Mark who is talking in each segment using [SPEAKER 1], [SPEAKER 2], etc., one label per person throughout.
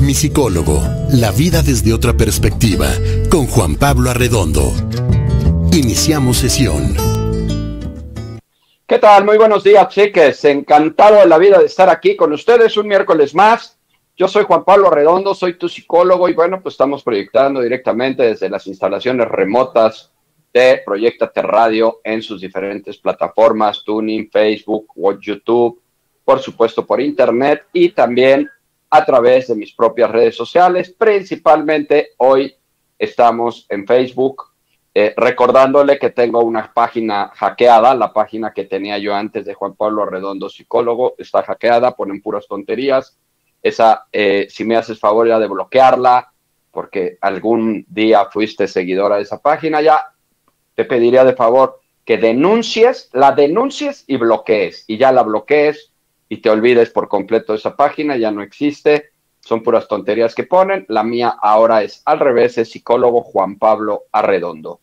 [SPEAKER 1] Mi psicólogo, la vida desde otra perspectiva, con Juan Pablo Arredondo. Iniciamos sesión.
[SPEAKER 2] ¿Qué tal? Muy buenos días, chiques. Encantado de la vida de estar aquí con ustedes un miércoles más. Yo soy Juan Pablo Arredondo, soy tu psicólogo y bueno, pues estamos proyectando directamente desde las instalaciones remotas de Proyectate Radio en sus diferentes plataformas, Tuning, Facebook, YouTube, por supuesto por internet y también a través de mis propias redes sociales. Principalmente hoy estamos en Facebook, recordándole que tengo una página hackeada, la página que tenía yo antes de Juan Pablo Arredondo Psicólogo, está hackeada, ponen puras tonterías. Esa, si me haces favor ya de bloquearla, porque algún día fuiste seguidora de esa página, ya te pediría de favor que la denuncies y bloquees, y ya la bloquees y te olvides por completo de esa página, ya no existe, son puras tonterías que ponen. La mía ahora es al revés, es psicólogo Juan Pablo Arredondo.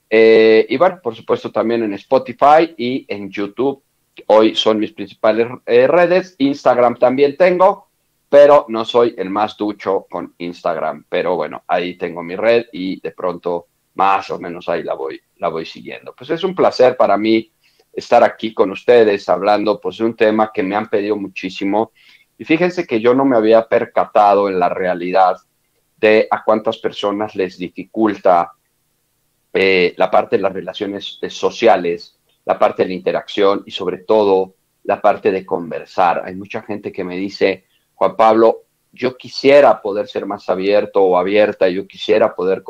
[SPEAKER 2] Y bueno, por supuesto también en Spotify y en YouTube, hoy son mis principales redes. Instagram también tengo, pero no soy el más ducho con Instagram, pero bueno, ahí tengo mi red y de pronto más o menos ahí la voy siguiendo. Pues es un placer para mí estar aquí con ustedes hablando pues de un tema que me han pedido muchísimo. Y fíjense que yo no me había percatado en la realidad de a cuántas personas les dificulta la parte de las relaciones sociales, la parte de la interacción y sobre todo la parte de conversar. Hay mucha gente que me dice, Juan Pablo, yo quisiera poder ser más abierto o abierta, yo quisiera poder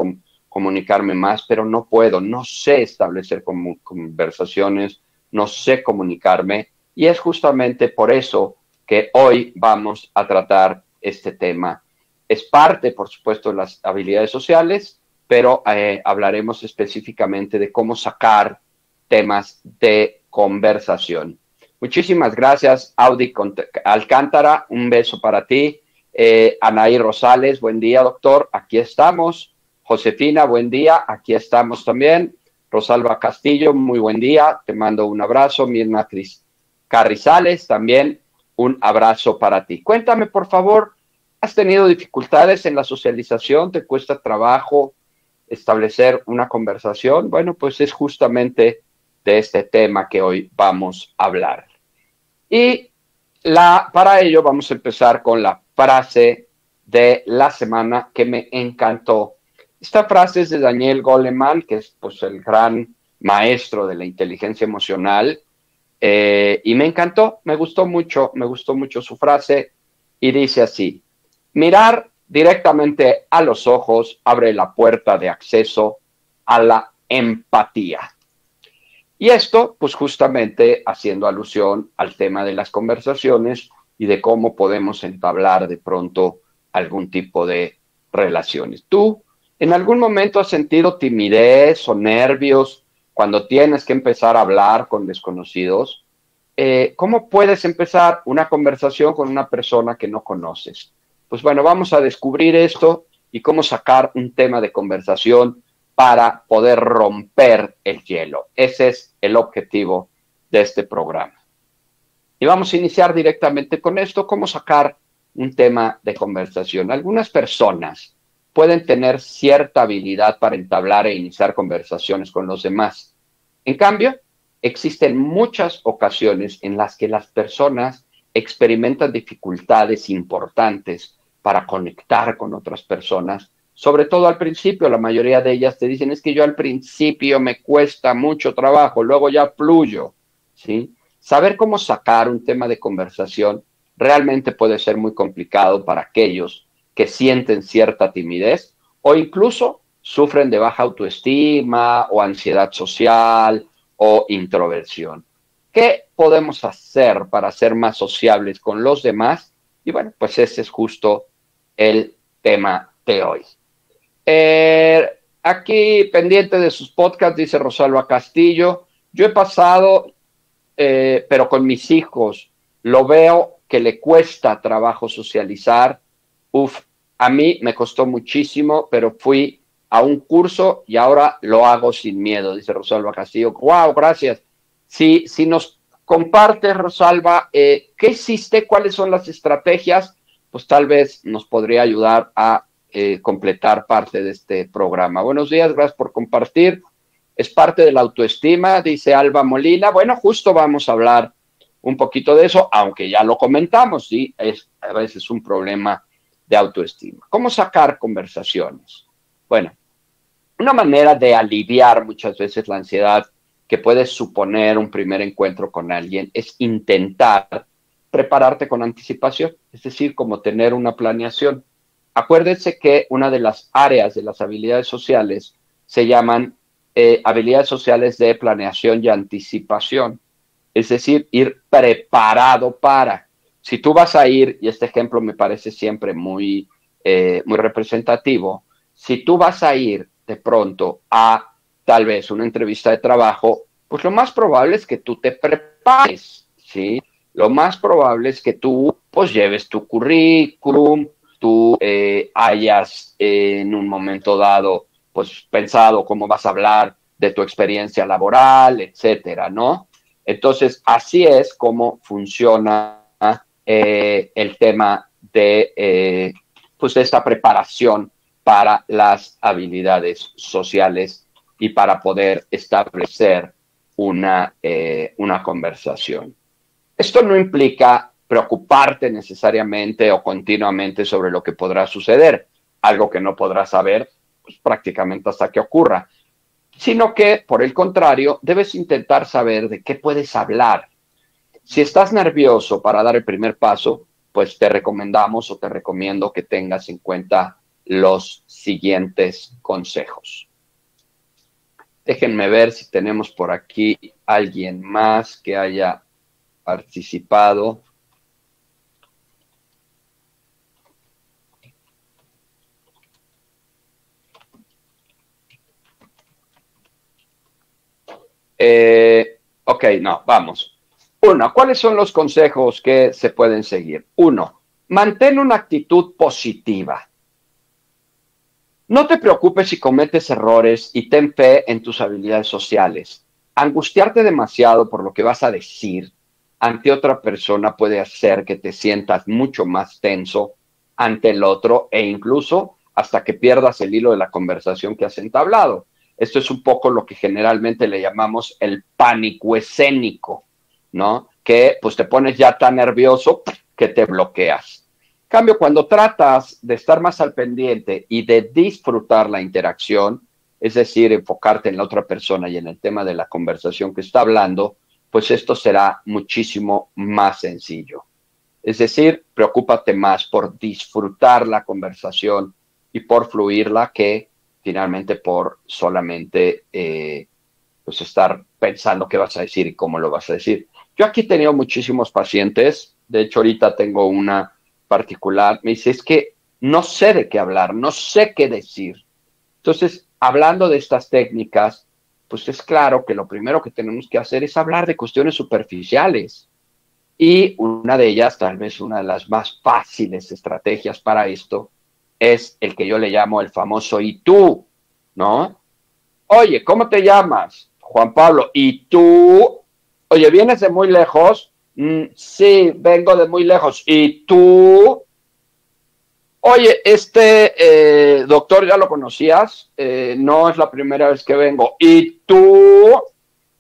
[SPEAKER 2] comunicarme más, pero no puedo, no sé establecer conversaciones, no sé comunicarme, y es justamente por eso que hoy vamos a tratar este tema. Es parte, por supuesto, de las habilidades sociales, pero hablaremos específicamente de cómo sacar temas de conversación. Muchísimas gracias, Audi Alcántara, un beso para ti. Anaí Rosales, buen día, doctor, aquí estamos. Josefina, buen día, aquí estamos también. Rosalba Castillo, muy buen día, te mando un abrazo. Mirna Carrizales, también un abrazo para ti. Cuéntame, por favor, ¿has tenido dificultades en la socialización? ¿Te cuesta trabajo establecer una conversación? Bueno, pues es justamente de este tema que hoy vamos a hablar. Y para ello vamos a empezar con la frase de la semana que me encantó. Esta frase es de Daniel Goleman, que es pues el gran maestro de la inteligencia emocional, y me encantó, me gustó mucho su frase, y dice así: mirar directamente a los ojos abre la puerta de acceso a la empatía. Y esto, pues justamente haciendo alusión al tema de las conversaciones y de cómo podemos entablar de pronto algún tipo de relaciones. ¿Tú en algún momento has sentido timidez o nervios cuando tienes que empezar a hablar con desconocidos? ¿Cómo puedes empezar una conversación con una persona que no conoces? Pues bueno, vamos a descubrir esto y cómo sacar un tema de conversación para poder romper el hielo. Ese es el objetivo de este programa. Y vamos a iniciar directamente con esto, cómo sacar un tema de conversación. Algunas personas pueden tener cierta habilidad para entablar e iniciar conversaciones con los demás. En cambio, existen muchas ocasiones en las que las personas experimentan dificultades importantes para conectar con otras personas, sobre todo al principio. La mayoría de ellas te dicen, es que yo al principio me cuesta mucho trabajo, luego ya fluyo, ¿sí? Saber cómo sacar un tema de conversación realmente puede ser muy complicado para aquellos que sienten cierta timidez o incluso sufren de baja autoestima o ansiedad social o introversión. ¿Qué podemos hacer para ser más sociables con los demás? Y bueno, pues ese es justo el tema de hoy. Aquí, pendiente de sus podcasts, dice Rosalba Castillo, yo he pasado, pero con mis hijos, lo veo que le cuesta trabajo socializar. A mí me costó muchísimo, pero fui a un curso y ahora lo hago sin miedo, dice Rosalba Castillo. ¡Wow! Gracias. Si nos compartes, Rosalba, ¿qué hiciste? ¿Cuáles son las estrategias? pues tal vez nos podría ayudar a completar parte de este programa. Buenos días, gracias por compartir. Es parte de la autoestima, dice Alba Molina. Bueno, justo vamos a hablar un poquito de eso, aunque ya lo comentamos, ¿sí? Es a veces un problema de autoestima. ¿Cómo sacar conversaciones? Bueno, una manera de aliviar muchas veces la ansiedad que puede suponer un primer encuentro con alguien es intentar prepararte con anticipación, es decir, como tener una planeación. Acuérdense que una de las áreas de las habilidades sociales se llaman habilidades sociales de planeación y anticipación, es decir, ir preparado para. Si tú vas a ir, y este ejemplo me parece siempre muy representativo, si tú vas a ir de pronto a tal vez una entrevista de trabajo, pues lo más probable es que tú te prepares, ¿sí? Lo más probable es que tú pues lleves tu currículum, tú hayas en un momento dado pues pensado cómo vas a hablar de tu experiencia laboral, etcétera, ¿no? Entonces, así es como funciona el tema de pues de esta preparación para las habilidades sociales y para poder establecer una conversación. Esto no implica preocuparte necesariamente o continuamente sobre lo que podrá suceder, algo que no podrás saber pues, prácticamente hasta que ocurra, sino que, por el contrario, debes intentar saber de qué puedes hablar. Si estás nervioso para dar el primer paso, pues te recomendamos o te recomiendo que tengas en cuenta los siguientes consejos. Déjenme ver si tenemos por aquí alguien más que haya participado. Ok, no, vamos. Uno, ¿cuáles son los consejos que se pueden seguir? Uno, mantén una actitud positiva. No te preocupes si cometes errores y ten fe en tus habilidades sociales. Angustiarte demasiado por lo que vas a decir ante otra persona puede hacer que te sientas mucho más tenso ante el otro e incluso hasta que pierdas el hilo de la conversación que has entablado. Esto es un poco lo que generalmente le llamamos el pánico escénico, ¿no? Que pues te pones ya tan nervioso que te bloqueas. En cambio, cuando tratas de estar más al pendiente y de disfrutar la interacción, es decir, enfocarte en la otra persona y en el tema de la conversación que está hablando, pues esto será muchísimo más sencillo. Es decir, preocúpate más por disfrutar la conversación y por fluirla que finalmente por solamente pues estar pensando qué vas a decir y cómo lo vas a decir. Yo aquí he tenido muchísimos pacientes, de hecho ahorita tengo una particular, me dice, es que no sé de qué hablar, no sé qué decir. Entonces, hablando de estas técnicas, pues es claro que lo primero que tenemos que hacer es hablar de cuestiones superficiales. Y una de ellas, tal vez una de las más fáciles estrategias para esto, es el que yo le llamo el famoso ¿y tú? ¿No? Oye, ¿cómo te llamas? Juan Pablo. ¿Y tú? Oye, ¿vienes de muy lejos? Sí, vengo de muy lejos. ¿Y tú? Oye, doctor ya lo conocías, no es la primera vez que vengo. ¿Y tú?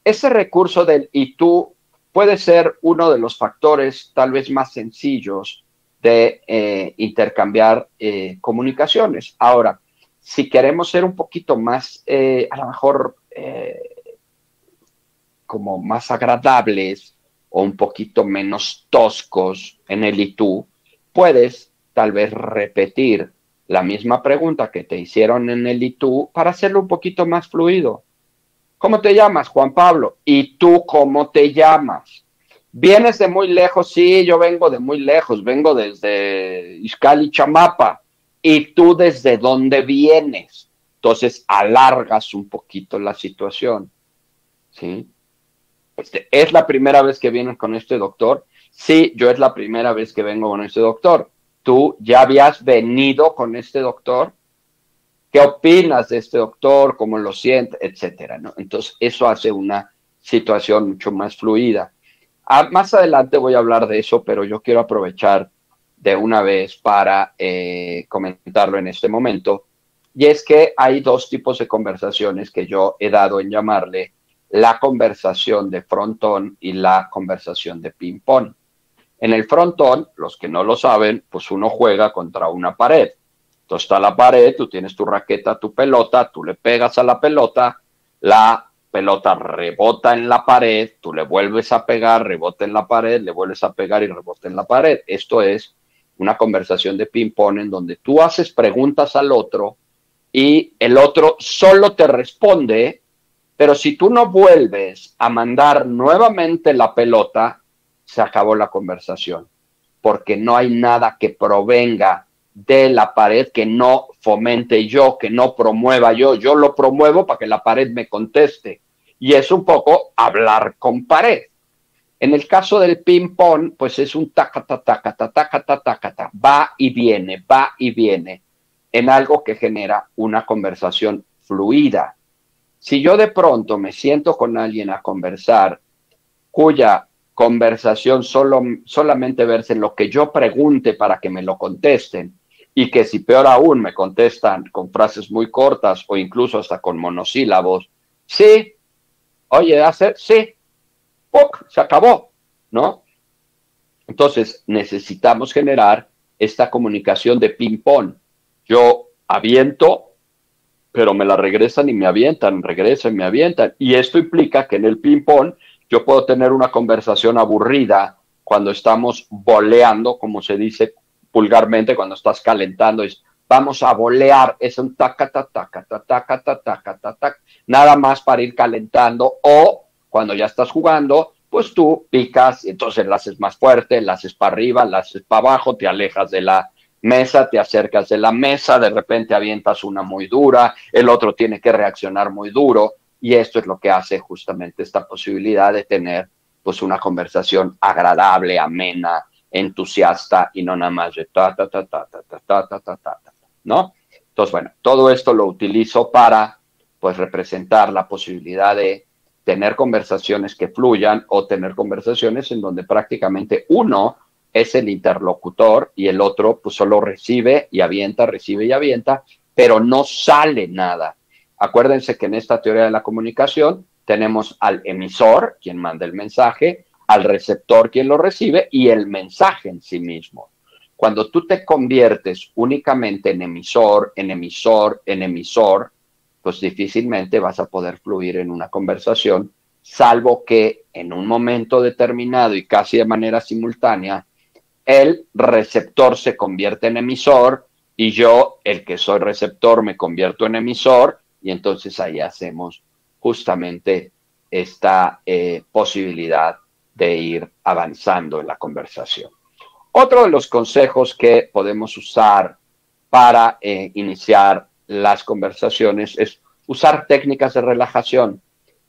[SPEAKER 2] Ese recurso del ¿y tú? Puede ser uno de los factores tal vez más sencillos de intercambiar comunicaciones. Ahora, si queremos ser un poquito más, a lo mejor, como más agradables o un poquito menos toscos en el y tú, puedes tal vez repetir la misma pregunta que te hicieron en el y tú para hacerlo un poquito más fluido. ¿Cómo te llamas, Juan Pablo? ¿Y tú cómo te llamas? ¿Vienes de muy lejos? Sí, yo vengo de muy lejos, vengo desde Izcalli, Chamapa. ¿Y tú desde dónde vienes? Entonces alargas un poquito la situación, ¿sí? ¿Es la primera vez que vienes con este doctor? Sí, yo es la primera vez que vengo con este doctor. ¿Tú ya habías venido con este doctor? ¿Qué opinas de este doctor? ¿Cómo lo sientes? Etcétera, ¿no? Entonces, eso hace una situación mucho más fluida. Más adelante voy a hablar de eso, pero yo quiero aprovechar de una vez para comentarlo en este momento. Y es que hay dos tipos de conversaciones que yo he dado en llamarle la conversación de frontón y la conversación de ping-pong. En el frontón, los que no lo saben, pues uno juega contra una pared. Entonces está la pared, tú tienes tu raqueta, tu pelota, tú le pegas a la pelota rebota en la pared, tú le vuelves a pegar, rebota en la pared, le vuelves a pegar y rebota en la pared. Esto es una conversación de ping-pong en donde tú haces preguntas al otro y el otro solo te responde, pero si tú no vuelves a mandar nuevamente la pelota, se acabó la conversación, porque no hay nada que provenga de la pared que no fomente yo, que no promueva yo. Yo lo promuevo para que la pared me conteste. Y es un poco hablar con pared. En el caso del ping-pong, pues es un tacata, tacata, tacata, tacata, va y viene, en algo que genera una conversación fluida. Si yo de pronto me siento con alguien a conversar, cuya conversación solamente verse en lo que yo pregunte para que me lo contesten, y que si peor aún me contestan con frases muy cortas o incluso hasta con monosílabos, sí, oye, sí, ¡puc! Se acabó, ¿no? Entonces necesitamos generar esta comunicación de ping-pong. Yo aviento, pero me la regresan y me avientan, regresan y me avientan. Y esto implica que en el ping-pong yo puedo tener una conversación aburrida cuando estamos voleando, como se dice vulgarmente, cuando estás calentando, es vamos a volear, es un taca, taca, taca, taca, taca, taca, nada más para ir calentando, o cuando ya estás jugando, pues tú picas, entonces la haces más fuerte, la haces para arriba, la haces para abajo, te alejas de la mesa, te acercas de la mesa, de repente avientas una muy dura, el otro tiene que reaccionar muy duro, y esto es lo que hace justamente esta posibilidad de tener pues una conversación agradable, amena, entusiasta y no nada más de ¿no? Entonces, bueno, todo esto lo utilizo para pues representar la posibilidad de tener conversaciones que fluyan o tener conversaciones en donde prácticamente uno es el interlocutor y el otro pues solo recibe y avienta, pero no sale nada. Acuérdense que en esta teoría de la comunicación tenemos al emisor, quien manda el mensaje, al receptor, quien lo recibe, y el mensaje en sí mismo. Cuando tú te conviertes únicamente en emisor, pues difícilmente vas a poder fluir en una conversación, salvo que en un momento determinado y casi de manera simultánea, el receptor se convierte en emisor y yo, el que soy receptor, me convierto en emisor, y entonces ahí hacemos justamente esta posibilidad de ir avanzando en la conversación. Otro de los consejos que podemos usar para iniciar las conversaciones es usar técnicas de relajación.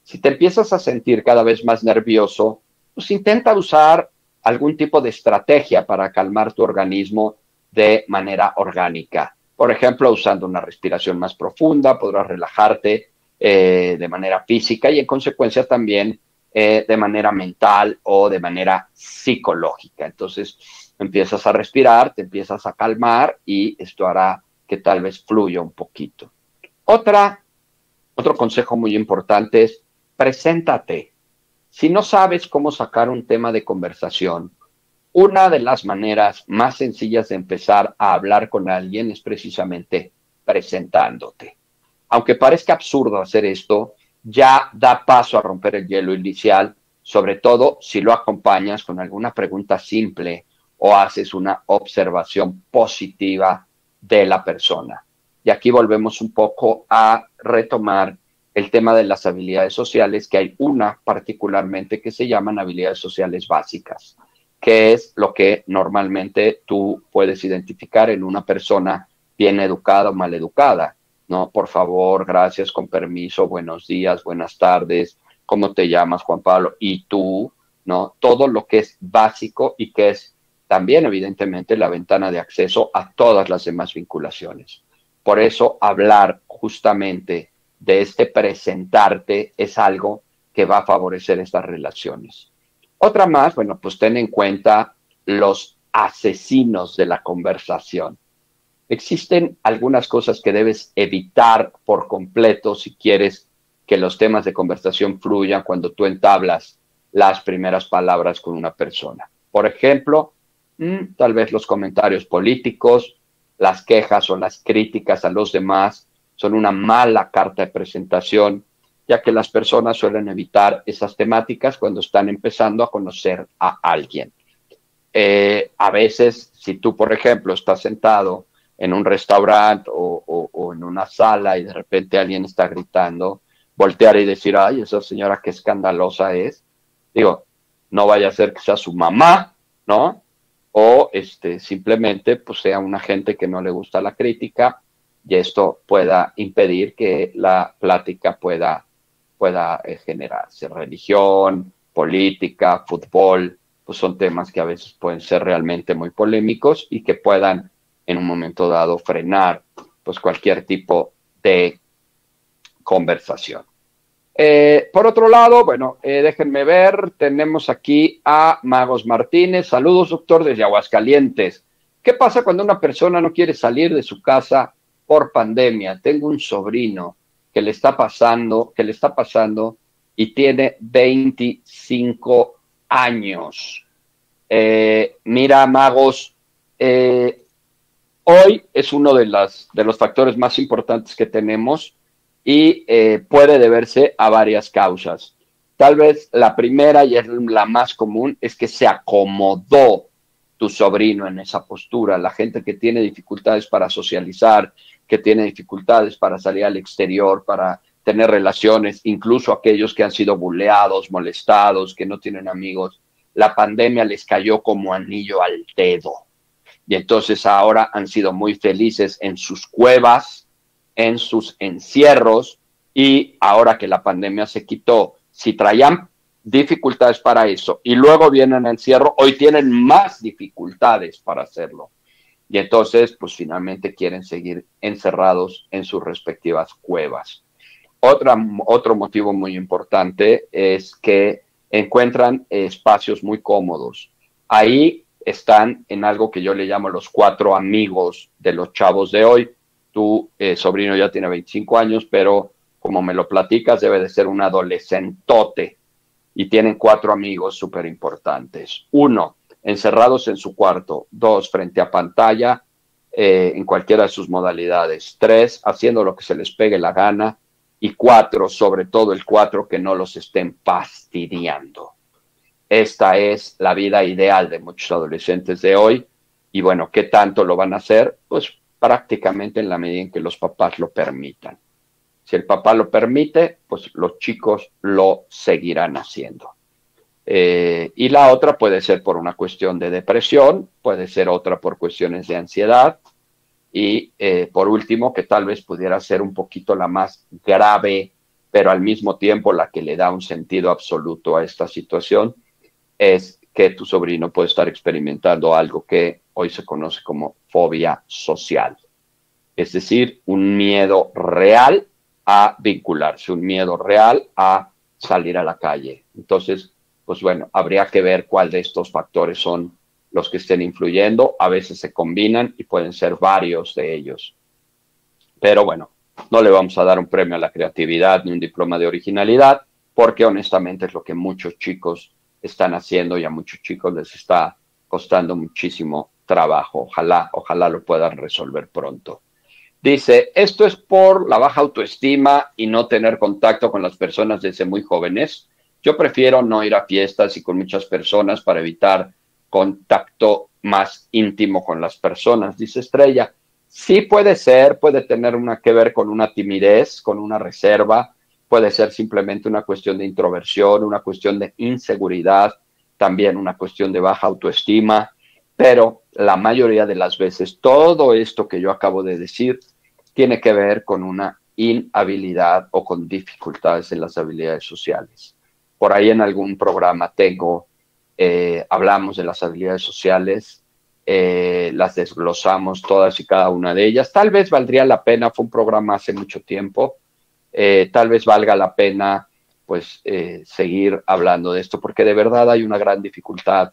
[SPEAKER 2] Si te empiezas a sentir cada vez más nervioso, pues intenta usar algún tipo de estrategia para calmar tu organismo de manera orgánica. Por ejemplo, usando una respiración más profunda, podrás relajarte de manera física y en consecuencia también de manera mental o de manera psicológica. Entonces, empiezas a respirar, te empiezas a calmar y esto hará que tal vez fluya un poquito. Otro consejo muy importante es preséntate. Si no sabes cómo sacar un tema de conversación, una de las maneras más sencillas de empezar a hablar con alguien es precisamente presentándote. Aunque parezca absurdo hacer esto, ya da paso a romper el hielo inicial, sobre todo si lo acompañas con alguna pregunta simple o haces una observación positiva de la persona. Y aquí volvemos un poco a retomar el tema de las habilidades sociales, que hay una particularmente que se llaman habilidades sociales básicas, que es lo que normalmente tú puedes identificar en una persona bien educada o mal educada, ¿no? Por favor, gracias, con permiso, buenos días, buenas tardes, ¿cómo te llamas, Juan Pablo? Y tú, ¿no? Todo lo que es básico y que es también, evidentemente, la ventana de acceso a todas las demás vinculaciones. Por eso, hablar justamente de este presentarte es algo que va a favorecer estas relaciones. Otra más, bueno, pues ten en cuenta los asesinos de la conversación. Existen algunas cosas que debes evitar por completo si quieres que los temas de conversación fluyan cuando tú entablas las primeras palabras con una persona. Por ejemplo, tal vez los comentarios políticos, las quejas o las críticas a los demás son una mala carta de presentación, ya que las personas suelen evitar esas temáticas cuando están empezando a conocer a alguien. A veces, si tú, por ejemplo, estás sentado en un restaurante o en una sala y de repente alguien está gritando, voltear y decir, ay, esa señora qué escandalosa es. Digo, no vaya a ser que sea su mamá, ¿no? O simplemente pues sea una gente que no le gusta la crítica y esto pueda impedir que la plática pueda generarse. Religión, política, fútbol, pues son temas que a veces pueden ser realmente muy polémicos y que puedan en un momento dado frenar pues cualquier tipo de conversación. Por otro lado, bueno, déjenme ver, tenemos aquí a Magos Martínez. Saludos, doctor, desde Aguascalientes. ¿Qué pasa cuando una persona no quiere salir de su casa por pandemia? Tengo un sobrino que le está pasando y tiene 25 años. Mira, Magos, hoy es uno de los factores más importantes que tenemos y puede deberse a varias causas. Tal vez la primera y es la más común es que se acomodó tu sobrino en esa postura. La gente que tiene dificultades para socializar, que tiene dificultades para salir al exterior, para tener relaciones, incluso aquellos que han sido buleados, molestados, que no tienen amigos, la pandemia les cayó como anillo al dedo. Y entonces ahora han sido muy felices en sus cuevas, en sus encierros, y ahora que la pandemia se quitó, si traían dificultades para eso y luego vienen al encierro, hoy tienen más dificultades para hacerlo. Y entonces, pues finalmente quieren seguir encerrados en sus respectivas cuevas. Otro motivo muy importante es que encuentran espacios muy cómodos. Ahí están en algo que yo le llamo los 4 amigos de los chavos de hoy. Tu sobrino ya tiene 25 años, pero como me lo platicas, debe de ser un adolescentote. Y tienen 4 amigos súper importantes. 1, encerrados en su cuarto. 2, frente a pantalla, en cualquiera de sus modalidades. 3, haciendo lo que se les pegue la gana. Y 4, sobre todo el 4, que no los estén fastidiando. Esta es la vida ideal de muchos adolescentes de hoy. Y bueno, ¿qué tanto lo van a hacer? Pues prácticamente en la medida en que los papás lo permitan. Si el papá lo permite, pues los chicos lo seguirán haciendo. Y la otra puede ser por una cuestión de depresión, puede ser otra por cuestiones de ansiedad. Y por último, que tal vez pudiera ser un poquito la más grave, pero al mismo tiempo la que le da un sentido absoluto a esta situación, es que tu sobrino puede estar experimentando algo que hoy se conoce como fobia social. Es decir, un miedo real a vincularse, un miedo real a salir a la calle. Entonces, pues bueno, habría que ver cuál de estos factores son los que estén influyendo. A veces se combinan y pueden ser varios de ellos. Pero bueno, no le vamos a dar un premio a la creatividad ni un diploma de originalidad, porque honestamente es lo que muchos chicos están haciendo y a muchos chicos les está costando muchísimo trabajo. Ojalá lo puedan resolver pronto. Dice, esto es por la baja autoestima y no tener contacto con las personas desde muy jóvenes. Yo prefiero no ir a fiestas y con muchas personas para evitar contacto más íntimo con las personas, dice Estrella. Sí puede ser, puede tener que ver con una timidez, con una reserva, puede ser simplemente una cuestión de introversión, una cuestión de inseguridad, también una cuestión de baja autoestima, pero la mayoría de las veces todo esto que yo acabo de decir tiene que ver con una inhabilidad o con dificultades en las habilidades sociales. Por ahí en algún programa hablamos de las habilidades sociales, las desglosamos todas y cada una de ellas. Tal vez valdría la pena, fue un programa hace mucho tiempo, tal vez valga la pena pues seguir hablando de esto, porque de verdad hay una gran dificultad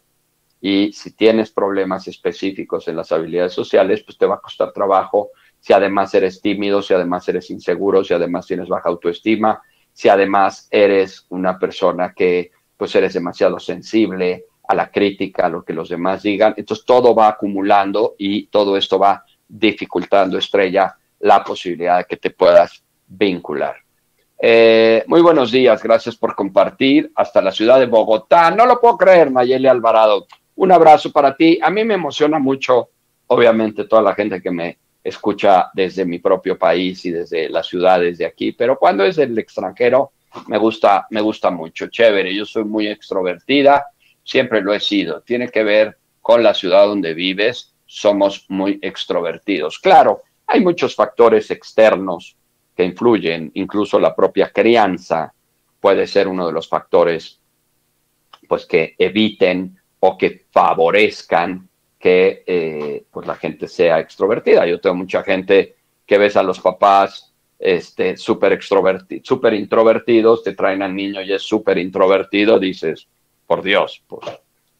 [SPEAKER 2] Y si tienes problemas específicos en las habilidades sociales, pues te va a costar trabajo si además eres tímido, si además eres inseguro, si además tienes baja autoestima, si además eres una persona que pues eres demasiado sensible a la crítica, a lo que los demás digan. Entonces todo va acumulando y todo esto va dificultando, Estrella, la posibilidad de que te puedas vincular. Muy buenos días, gracias por compartir hasta la ciudad de Bogotá. No lo puedo creer, Mayeli Alvarado. Un abrazo para ti. A mí me emociona mucho, obviamente, toda la gente que me escucha desde mi propio país y desde las ciudades de aquí, pero cuando es del extranjero, me gusta mucho. Chévere, yo soy muy extrovertida, siempre lo he sido. Tiene que ver con la ciudad donde vives, somos muy extrovertidos. Claro, hay muchos factores externos que influyen, incluso la propia crianza puede ser uno de los factores pues que eviten o que favorezcan que pues la gente sea extrovertida. Yo tengo mucha gente que ves a los papás súper introvertidos, te traen al niño y es súper introvertido, dices, por Dios, pues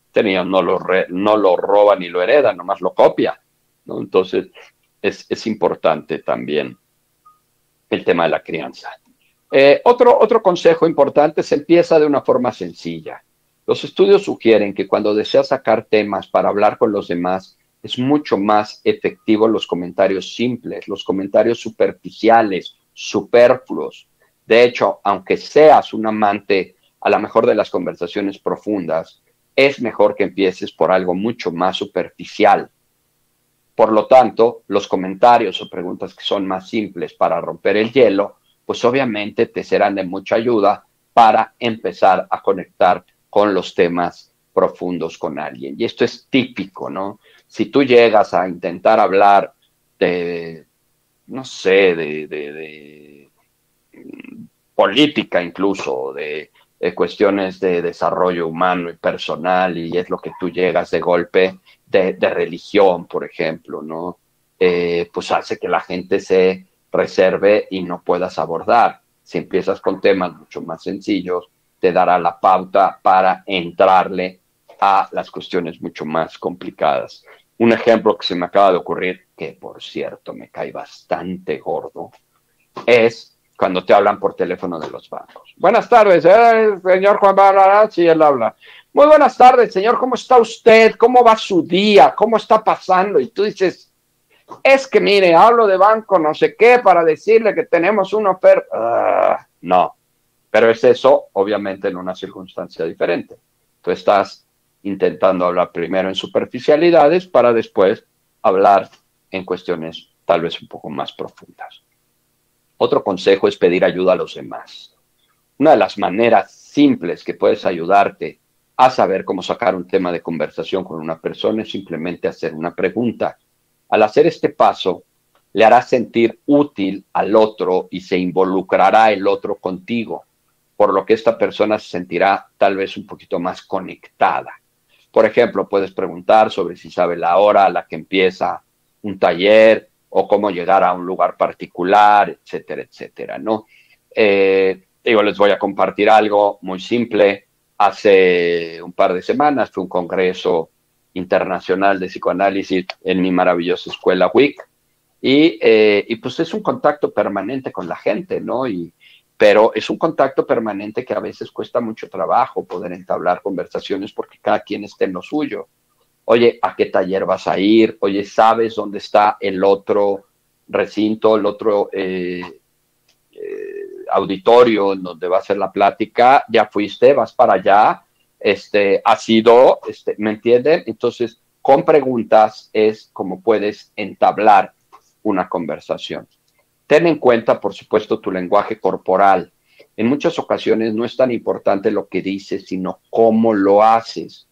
[SPEAKER 2] este niño no lo roba ni lo hereda, nomás lo copia, ¿no? Entonces es importante también el tema de la crianza. Otro consejo importante, se empieza de una forma sencilla. Los estudios sugieren que cuando deseas sacar temas para hablar con los demás, es mucho más efectivo los comentarios simples, los comentarios superficiales, superfluos. De hecho, aunque seas un amante a lo mejor de las conversaciones profundas, es mejor que empieces por algo mucho más superficial. Por lo tanto, los comentarios o preguntas que son más simples para romper el hielo, pues obviamente te serán de mucha ayuda para empezar a conectar con los temas profundos con alguien. Y esto es típico, ¿no? Si tú llegas a intentar hablar de, no sé, de política incluso, de cuestiones de desarrollo humano y personal, y es lo que tú llegas de golpe, de religión, por ejemplo, ¿no? Pues hace que la gente se reserve y no puedas abordar. Si empiezas con temas mucho más sencillos, te dará la pauta para entrarle a las cuestiones mucho más complicadas. Un ejemplo que se me acaba de ocurrir, que por cierto me cae bastante gordo, es cuando te hablan por teléfono de los bancos. Buenas tardes, señor Juan Barrara, sí, él habla. Muy buenas tardes, señor, ¿cómo está usted? ¿Cómo va su día? ¿Cómo está pasando? Y tú dices, es que mire, hablo de banco, no sé qué, para decirle que tenemos una oferta. No, pero es eso, obviamente, en una circunstancia diferente. Tú estás intentando hablar primero en superficialidades para después hablar en cuestiones tal vez un poco más profundas. Otro consejo es pedir ayuda a los demás. Una de las maneras simples que puedes ayudarte a saber cómo sacar un tema de conversación con una persona es simplemente hacer una pregunta. Al hacer este paso, le harás sentir útil al otro y se involucrará el otro contigo, por lo que esta persona se sentirá tal vez un poquito más conectada. Por ejemplo, puedes preguntar sobre si sabe la hora a la que empieza un taller o cómo llegar a un lugar particular, etcétera, etcétera, ¿no? Les voy a compartir algo muy simple. Hace un par de semanas fue un congreso internacional de psicoanálisis en mi maravillosa escuela WIC y pues es un contacto permanente con la gente, ¿no? Pero es un contacto permanente que a veces cuesta mucho trabajo poder entablar conversaciones porque cada quien está en lo suyo. Oye, ¿a qué taller vas a ir? Oye, ¿sabes dónde está el otro recinto, el otro auditorio en donde va a ser la plática? ¿Ya fuiste? ¿Vas para allá? ¿Has ido? ¿Me entienden? Entonces, con preguntas es como puedes entablar una conversación. Ten en cuenta, por supuesto, tu lenguaje corporal. En muchas ocasiones no es tan importante lo que dices, sino cómo lo haces.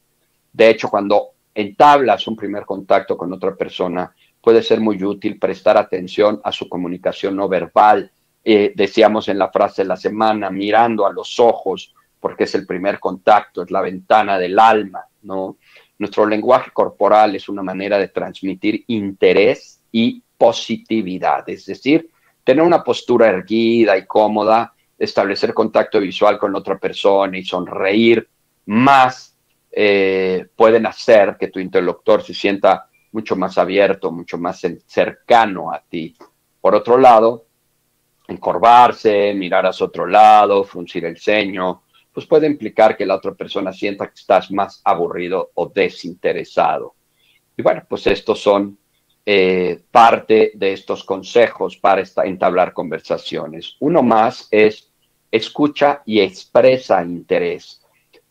[SPEAKER 2] De hecho, cuando entablas un primer contacto con otra persona, puede ser muy útil prestar atención a su comunicación no verbal. Decíamos en la frase de la semana, mirando a los ojos, porque es el primer contacto, es la ventana del alma, ¿no? Nuestro lenguaje corporal es una manera de transmitir interés y positividad, es decir, tener una postura erguida y cómoda, establecer contacto visual con otra persona y sonreír más pueden hacer que tu interlocutor se sienta mucho más abierto, mucho más cercano a ti. Por otro lado, encorvarse, mirar hacia otro lado, fruncir el ceño, pues puede implicar que la otra persona sienta que estás más aburrido o desinteresado. Y bueno, pues estos son parte de estos consejos para entablar conversaciones. Uno más es escucha y expresa interés.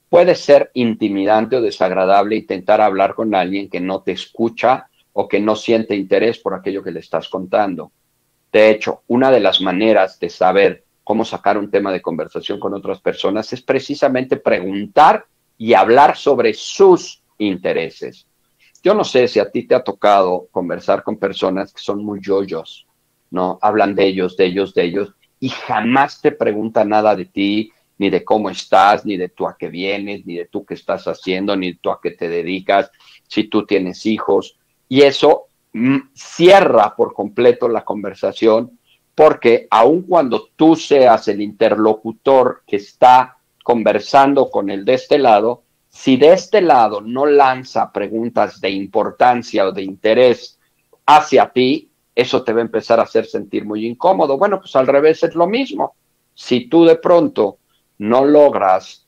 [SPEAKER 2] Puede ser intimidante o desagradable intentar hablar con alguien que no te escucha o que no siente interés por aquello que le estás contando. De hecho, una de las maneras de saber cómo sacar un tema de conversación con otras personas es precisamente preguntar y hablar sobre sus intereses. Yo no sé si a ti te ha tocado conversar con personas que son muy yoyos, ¿no? Hablan de ellos, de ellos, de ellos, y jamás te preguntan nada de ti, ni de cómo estás, ni de tú a qué vienes, ni de tú qué estás haciendo, ni de tú a qué te dedicas, si tú tienes hijos. Y eso cierra por completo la conversación, porque aun cuando tú seas el interlocutor que está conversando con el de este lado, si de este lado no lanza preguntas de importancia o de interés hacia ti, eso te va a empezar a hacer sentir muy incómodo. Bueno, pues al revés es lo mismo. Si tú de pronto no logras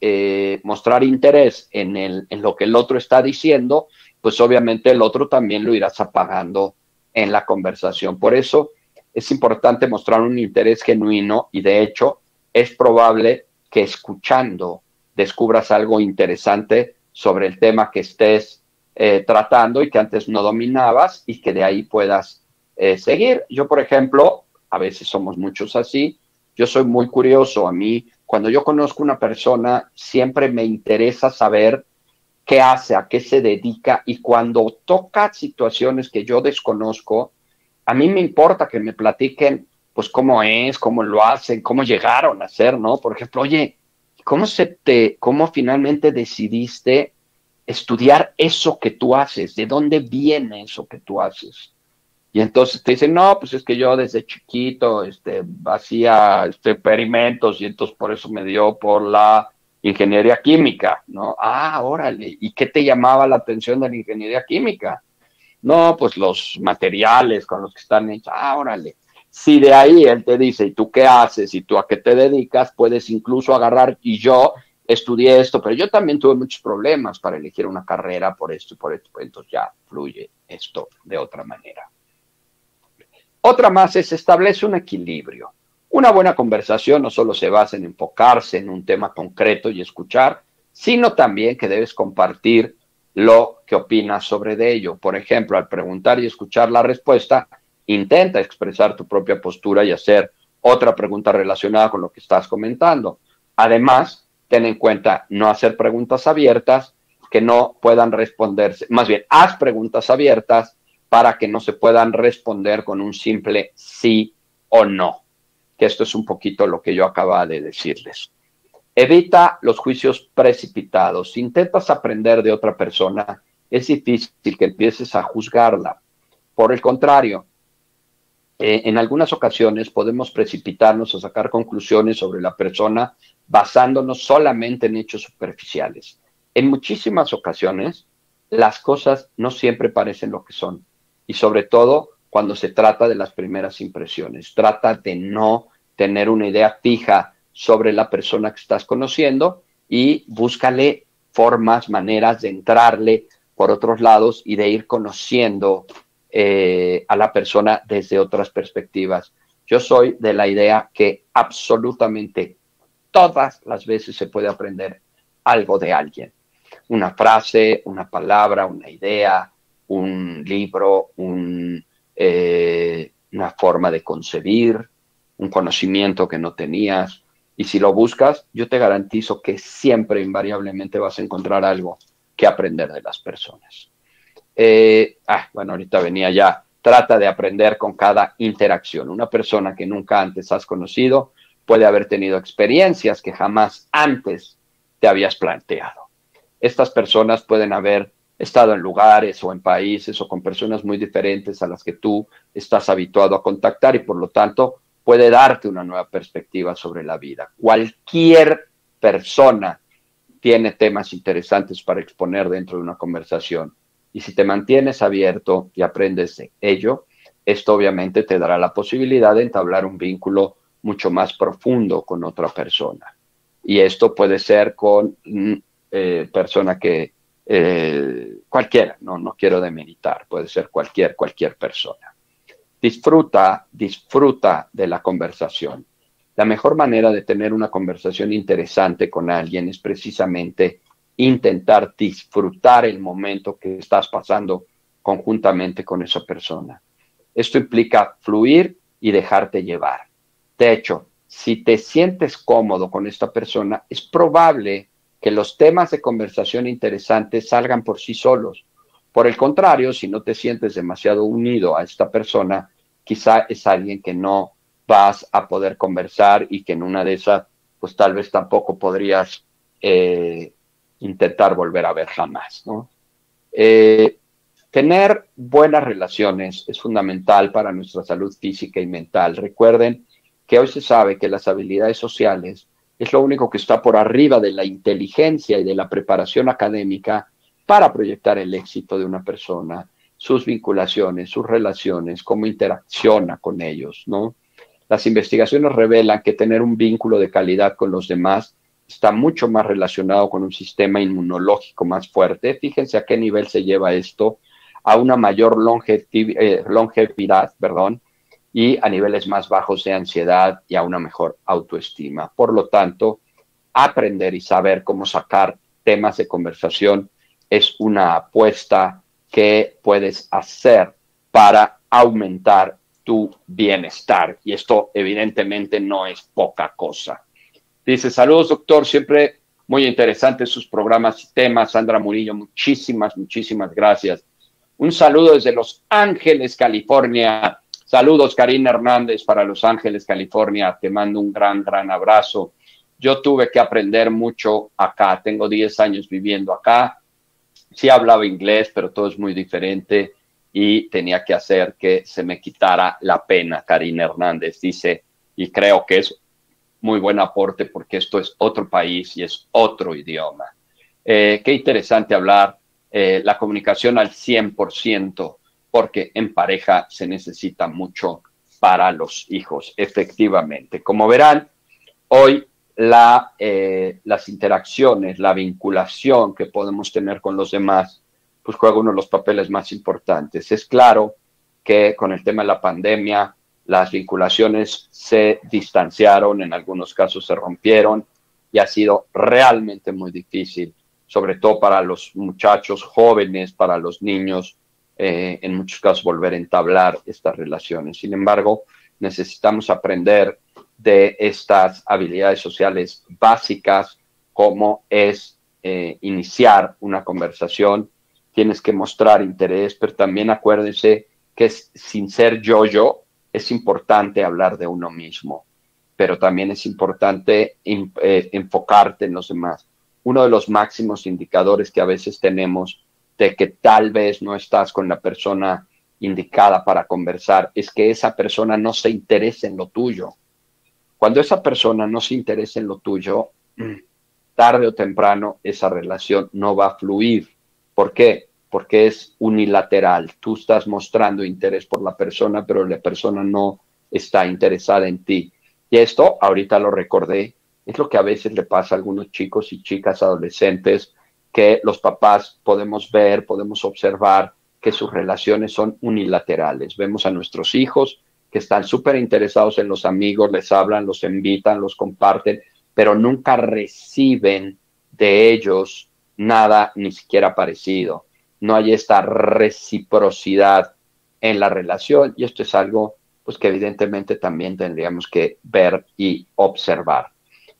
[SPEAKER 2] mostrar interés en lo que el otro está diciendo, pues obviamente el otro también lo irás apagando en la conversación. Por eso es importante mostrar un interés genuino y de hecho es probable que escuchando descubras algo interesante sobre el tema que estés tratando y que antes no dominabas y que de ahí puedas seguir. Yo, por ejemplo, a veces somos muchos así, yo soy muy curioso. A mí, cuando yo conozco una persona, siempre me interesa saber qué hace, a qué se dedica, y cuando toca situaciones que yo desconozco, a mí me importa que me platiquen, pues cómo es, cómo lo hacen, cómo llegaron a ser, ¿no? Por ejemplo, oye, cómo finalmente decidiste estudiar eso que tú haces? ¿De dónde viene eso que tú haces? Y entonces te dicen, no, pues es que yo desde chiquito hacía experimentos y entonces por eso me dio por la ingeniería química, ¿no? Ah, órale. ¿Y qué te llamaba la atención de la ingeniería química? No, pues los materiales con los que están hechos. Ah, órale. Si de ahí él te dice, ¿y tú qué haces? ¿Y tú a qué te dedicas? Puedes incluso agarrar, y yo estudié esto, pero yo también tuve muchos problemas para elegir una carrera por esto y por esto. Entonces ya fluye esto de otra manera. Otra más es establece un equilibrio. Una buena conversación no solo se basa en enfocarse en un tema concreto y escuchar, sino también que debes compartir lo que opinas sobre de ello. Por ejemplo, al preguntar y escuchar la respuesta, intenta expresar tu propia postura y hacer otra pregunta relacionada con lo que estás comentando. Además, ten en cuenta no hacer preguntas abiertas que no puedan responderse. Más bien, haz preguntas abiertas para que no se puedan responder con un simple sí o no, que esto es un poquito lo que yo acababa de decirles. Evita los juicios precipitados. Si intentas aprender de otra persona, es difícil que empieces a juzgarla. Por el contrario, en algunas ocasiones podemos precipitarnos a sacar conclusiones sobre la persona basándonos solamente en hechos superficiales. En muchísimas ocasiones, las cosas no siempre parecen lo que son. Y sobre todo cuando se trata de las primeras impresiones. Trata de no tener una idea fija sobre la persona que estás conociendo y búscale formas, maneras de entrarle por otros lados y de ir conociendo a la persona desde otras perspectivas. Yo soy de la idea que absolutamente todas las veces se puede aprender algo de alguien. Una frase, una palabra, una idea, un libro, una forma de concebir, un conocimiento que no tenías. Y si lo buscas, yo te garantizo que siempre, invariablemente, vas a encontrar algo que aprender de las personas. Bueno, ahorita venía ya. Trata de aprender con cada interacción. Una persona que nunca antes has conocido puede haber tenido experiencias que jamás antes te habías planteado. Estas personas pueden haber estado en lugares o en países o con personas muy diferentes a las que tú estás habituado a contactar y por lo tanto puede darte una nueva perspectiva sobre la vida. Cualquier persona tiene temas interesantes para exponer dentro de una conversación. Y si te mantienes abierto y aprendes de ello, esto obviamente te dará la posibilidad de entablar un vínculo mucho más profundo con otra persona. Y esto puede ser con persona que cualquiera, no quiero demeritar, puede ser cualquier persona. Disfruta de la conversación. La mejor manera de tener una conversación interesante con alguien es precisamente intentar disfrutar el momento que estás pasando conjuntamente con esa persona. Esto implica fluir y dejarte llevar. De hecho, si te sientes cómodo con esta persona, es probable que los temas de conversación interesantes salgan por sí solos. Por el contrario, si no te sientes demasiado unido a esta persona, quizá es alguien que no vas a poder conversar y que en una de esas, pues tal vez tampoco podrías intentar volver a ver jamás, ¿no? Tener buenas relaciones es fundamental para nuestra salud física y mental. Recuerden que hoy se sabe que las habilidades sociales es lo único que está por arriba de la inteligencia y de la preparación académica para proyectar el éxito de una persona, sus vinculaciones, sus relaciones, cómo interacciona con ellos, ¿no? Las investigaciones revelan que tener un vínculo de calidad con los demás está mucho más relacionado con un sistema inmunológico más fuerte. Fíjense a qué nivel se lleva esto, a una mayor longevidad, y a niveles más bajos de ansiedad y a una mejor autoestima. Por lo tanto, aprender y saber cómo sacar temas de conversación es una apuesta que puedes hacer para aumentar tu bienestar. Y esto evidentemente no es poca cosa. Dice, saludos doctor, siempre muy interesantes sus programas y temas. Sandra Murillo, muchísimas gracias. Un saludo desde Los Ángeles, California. Saludos, Karina Hernández, para Los Ángeles, California. Te mando un gran abrazo. Yo tuve que aprender mucho acá. Tengo 10 años viviendo acá. Sí hablaba inglés, pero todo es muy diferente y tenía que hacer que se me quitara la pena. Karina Hernández dice, y creo que es muy buen aporte porque esto es otro país y es otro idioma. Qué interesante hablar la comunicación al 100%, porque en pareja se necesita mucho para los hijos, efectivamente. Como verán, hoy las interacciones, la vinculación que podemos tener con los demás, pues juega uno de los papeles más importantes. Es claro que con el tema de la pandemia, las vinculaciones se distanciaron, en algunos casos se rompieron y ha sido realmente muy difícil, sobre todo para los muchachos jóvenes, para los niños, en muchos casos volver a entablar estas relaciones. Sin embargo, necesitamos aprender de estas habilidades sociales básicas, como es iniciar una conversación. Tienes que mostrar interés, pero también acuérdense que sin ser yo, es importante hablar de uno mismo, pero también es importante enfocarte en los demás. Uno de los máximos indicadores que a veces tenemos de que tal vez no estás con la persona indicada para conversar es que esa persona no se interese en lo tuyo. Cuando esa persona no se interesa en lo tuyo, tarde o temprano esa relación no va a fluir. ¿Por qué? Porque es unilateral. Tú estás mostrando interés por la persona, pero la persona no está interesada en ti. Y esto, ahorita lo recordé, es lo que a veces le pasa a algunos chicos y chicas adolescentes, que los papás podemos ver, podemos observar que sus relaciones son unilaterales. Vemos a nuestros hijos que están súper interesados en los amigos, les hablan, los invitan, los comparten, pero nunca reciben de ellos nada, ni siquiera parecido. No hay esta reciprocidad en la relación y esto es algo pues que evidentemente también tendríamos que ver y observar.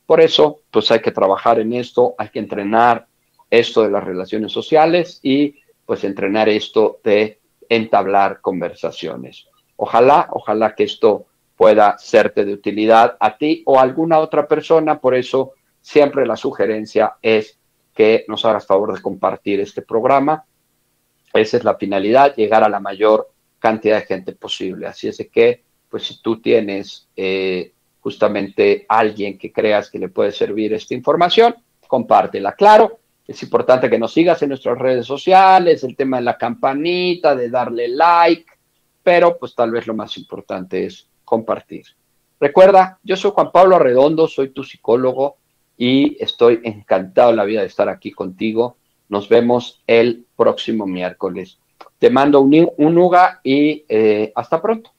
[SPEAKER 2] Por eso, pues hay que trabajar en esto, hay que entrenar esto de las relaciones sociales y pues entrenar esto de entablar conversaciones. Ojalá que esto pueda serte de utilidad a ti o a alguna otra persona. Por eso siempre la sugerencia es que nos hagas favor de compartir este programa. Esa es la finalidad, llegar a la mayor cantidad de gente posible. Así es de que, pues si tú tienes justamente alguien que creas que le puede servir esta información, compártela. Claro, es importante que nos sigas en nuestras redes sociales, el tema de la campanita, de darle like, pero pues tal vez lo más importante es compartir. Recuerda, yo soy Juan Pablo Arredondo, soy tu psicólogo y estoy encantado de la vida de estar aquí contigo. Nos vemos el próximo miércoles. Te mando un UGA y hasta pronto.